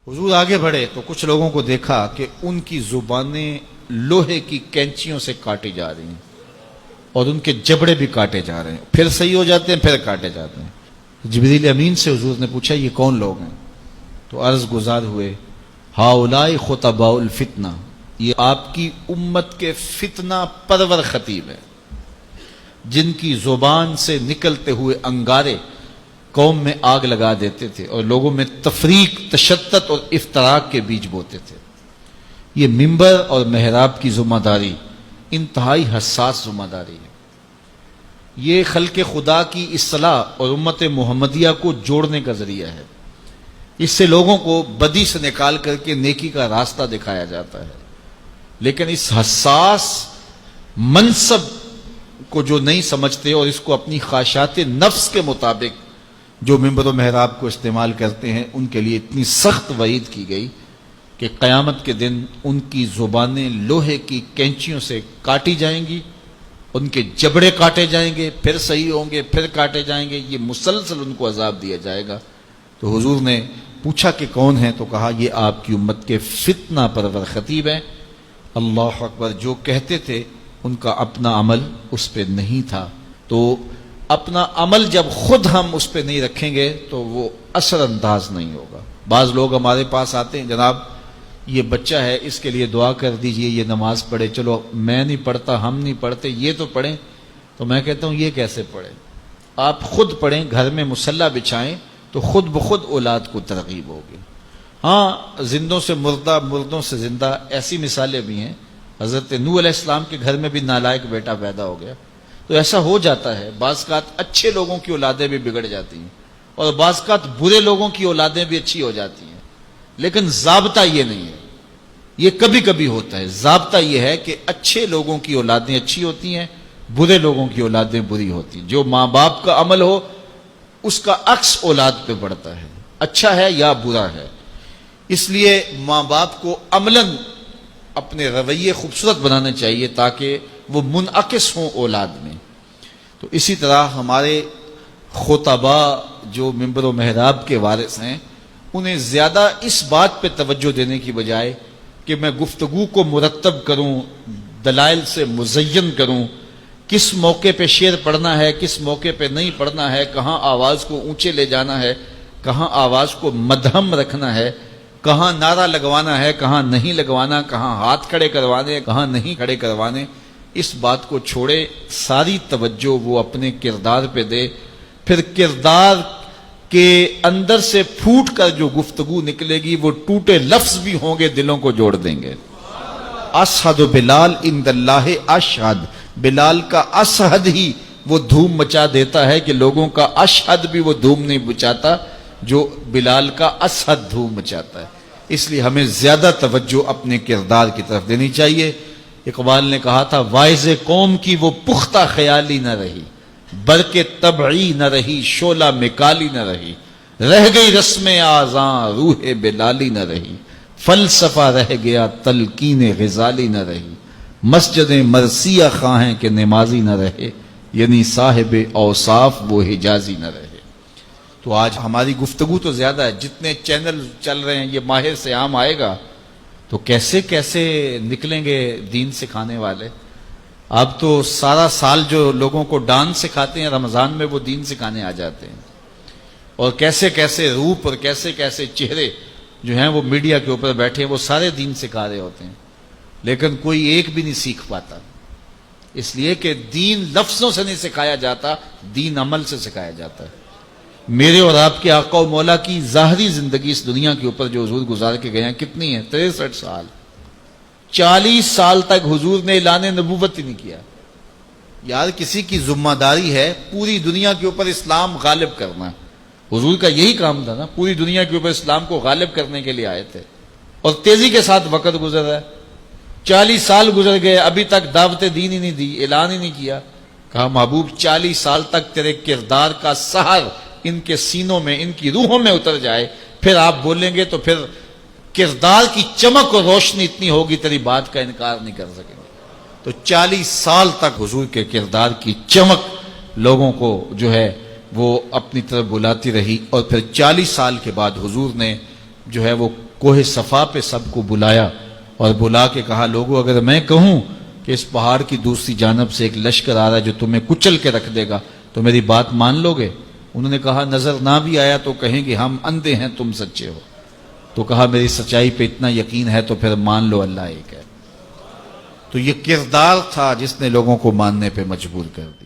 حضور آگے بڑھے تو کچھ لوگوں کو دیکھا کہ ان کی زبانیں لوہے کی کینچیوں سے کاٹی جا رہی ہیں اور ان کے جبڑے بھی کاٹے جا رہے ہیں، پھر صحیح ہو جاتے ہیں، پھر کاٹے جاتے ہیں۔ جبریل امین سے حضور نے پوچھا یہ کون لوگ ہیں؟ تو عرض گزار ہوئے ہؤلاء خطباء الفتنہ، یہ آپ کی امت کے فتنہ پرور خطیب ہیں جن کی زبان سے نکلتے ہوئے انگارے قوم میں آگ لگا دیتے تھے اور لوگوں میں تفریق، تشتت اور افتراق کے بیج بوتے تھے۔ یہ منبر اور محراب کی ذمہ داری انتہائی حساس ذمہ داری ہے۔ یہ خلق خدا کی اصلاح اور امت محمدیہ کو جوڑنے کا ذریعہ ہے۔ اس سے لوگوں کو بدی سے نکال کر کے نیکی کا راستہ دکھایا جاتا ہے، لیکن اس حساس منصب کو جو نہیں سمجھتے اور اس کو اپنی خواہشات نفس کے مطابق جو منبر و محراب کو استعمال کرتے ہیں، ان کے لیے اتنی سخت وعید کی گئی کہ قیامت کے دن ان کی زبانیں لوہے کی کینچیوں سے کاٹی جائیں گی، ان کے جبڑے کاٹے جائیں گے، پھر صحیح ہوں گے، پھر کاٹے جائیں گے، یہ مسلسل ان کو عذاب دیا جائے گا۔ تو حضور نے پوچھا کہ کون ہیں؟ تو کہا یہ آپ کی امت کے فتنہ پرور خطیب ہیں۔ اللہ اکبر، جو کہتے تھے ان کا اپنا عمل اس پہ نہیں تھا، تو اپنا عمل جب خود ہم اس پہ نہیں رکھیں گے تو وہ اثر انداز نہیں ہوگا۔ بعض لوگ ہمارے پاس آتے ہیں، جناب یہ بچہ ہے اس کے لیے دعا کر دیجئے، یہ نماز پڑھے۔ چلو میں نہیں پڑھتا، ہم نہیں پڑھتے، یہ تو پڑھیں۔ تو میں کہتا ہوں یہ کیسے پڑھیں؟ آپ خود پڑھیں، گھر میں مصلی بچھائیں تو خود بخود اولاد کو ترغیب ہوگی۔ ہاں، زندوں سے مردہ، مردوں سے زندہ، ایسی مثالیں بھی ہیں۔ حضرت نوح علیہ السلام کے گھر میں بھی نالائق بیٹا پیدا ہو گیا۔ تو ایسا ہو جاتا ہے، بعض اوقات اچھے لوگوں کی اولادیں بھی بگڑ جاتی ہیں اور بعض اوقات برے لوگوں کی اولادیں بھی اچھی ہو جاتی ہیں، لیکن ضابطہ یہ نہیں ہے۔ یہ کبھی کبھی ہوتا ہے۔ ضابطہ یہ ہے کہ اچھے لوگوں کی اولادیں اچھی ہوتی ہیں، برے لوگوں کی اولادیں بری ہوتی ہیں۔ جو ماں باپ کا عمل ہو اس کا عکس اولاد پہ پڑتا ہے، اچھا ہے یا برا ہے۔ اس لیے ماں باپ کو عملاً اپنے رویے خوبصورت بنانے چاہیے تاکہ وہ منعکس ہوں اولاد میں۔ تو اسی طرح ہمارے خطباء جو منبر و محراب کے وارث ہیں، انہیں زیادہ اس بات پہ توجہ دینے کی بجائے کہ میں گفتگو کو مرتب کروں، دلائل سے مزین کروں، کس موقع پہ شعر پڑھنا ہے، کس موقع پہ نہیں پڑھنا ہے، کہاں آواز کو اونچے لے جانا ہے، کہاں آواز کو مدھم رکھنا ہے، کہاں نعرہ لگوانا ہے، کہاں نہیں لگوانا، کہاں ہاتھ کھڑے کروانے، کہاں نہیں کھڑے کروانے، اس بات کو چھوڑے، ساری توجہ وہ اپنے کردار پہ دے۔ پھر کردار کے اندر سے پھوٹ کر جو گفتگو نکلے گی وہ ٹوٹے لفظ بھی ہوں گے، دلوں کو جوڑ دیں گے۔ اشہد بلال عند اللہ اشہد، بلال کا اشہد ہی وہ دھوم مچا دیتا ہے کہ لوگوں کا اشہد بھی وہ دھوم نہیں مچاتا جو بلال کا اشہد دھوم مچاتا ہے۔ اس لیے ہمیں زیادہ توجہ اپنے کردار کی طرف دینی چاہیے۔ اقبال نے کہا تھا واعظ قوم کی وہ پختہ خیالی نہ رہی، برق طبعی نہ رہی، شعلہ مکالی نہ رہی، رہ گئی رسم آذاں روح بلالی نہ رہی، فلسفہ رہ گیا تلقین غزالی نہ رہی، مسجد مرثیہ خواہیں کہ نمازی نہ رہے، یعنی صاحب اوصاف وہ حجازی نہ رہے۔ تو آج ہماری گفتگو تو زیادہ ہے، جتنے چینل چل رہے ہیں، یہ ماہر سے عام آئے گا تو کیسے کیسے نکلیں گے دین سکھانے والے۔ اب تو سارا سال جو لوگوں کو ڈانس سکھاتے ہیں، رمضان میں وہ دین سکھانے آ جاتے ہیں، اور کیسے کیسے روپ اور کیسے کیسے چہرے جو ہیں وہ میڈیا کے اوپر بیٹھے ہیں، وہ سارے دین سکھا رہے ہوتے ہیں، لیکن کوئی ایک بھی نہیں سیکھ پاتا، اس لیے کہ دین لفظوں سے نہیں سکھایا جاتا، دین عمل سے سکھایا جاتا ہے۔ میرے اور آپ کے آقا و مولا کی ظاہری زندگی اس دنیا کے اوپر جو حضور گزار کے گئے ہیں کتنی ہے؟ 63 سال۔ 40 سال تک حضور نے اعلان نبوت ہی نہیں کیا۔ یار کسی کی ذمہ داری ہے پوری دنیا کے اوپر اسلام غالب کرنا، حضور کا یہی کام تھا نا، پوری دنیا کے اوپر اسلام کو غالب کرنے کے لیے آئے تھے، اور تیزی کے ساتھ وقت گزر رہا ہے۔ 40 سال گزر گئے، ابھی تک دعوت دین ہی نہیں دی، اعلان ہی نہیں کیا۔ کہا محبوب 40 سال تک تیرے کردار کا سحر ان کے سینوں میں، ان کی روحوں میں اتر جائے، پھر آپ بولیں گے تو پھر کردار کی چمک اور روشنی اتنی ہوگی تیری بات کا انکار نہیں کر سکیں گے۔ تو 40 سال تک حضور کے کردار کی چمک لوگوں کو جو ہے وہ اپنی طرف بلاتی رہی، اور پھر 40 سال کے بعد حضور نے جو ہے وہ کوہ صفا پہ سب کو بلایا اور بلا کے کہا لوگوں اگر میں کہوں کہ اس پہاڑ کی دوسری جانب سے ایک لشکر آ رہا ہے جو تمہیں کچل کے رکھ دے گا تو میری بات مان لو گے؟ انہوں نے کہا نظر نہ بھی آیا تو کہیں گے ہم اندھے ہیں تم سچے ہو. تو کہا میری سچائی پہ اتنا یقین ہے تو پھر مان لو اللہ ایک ہے. تو یہ کردار تھا جس نے لوگوں کو ماننے پہ مجبور کر دیا.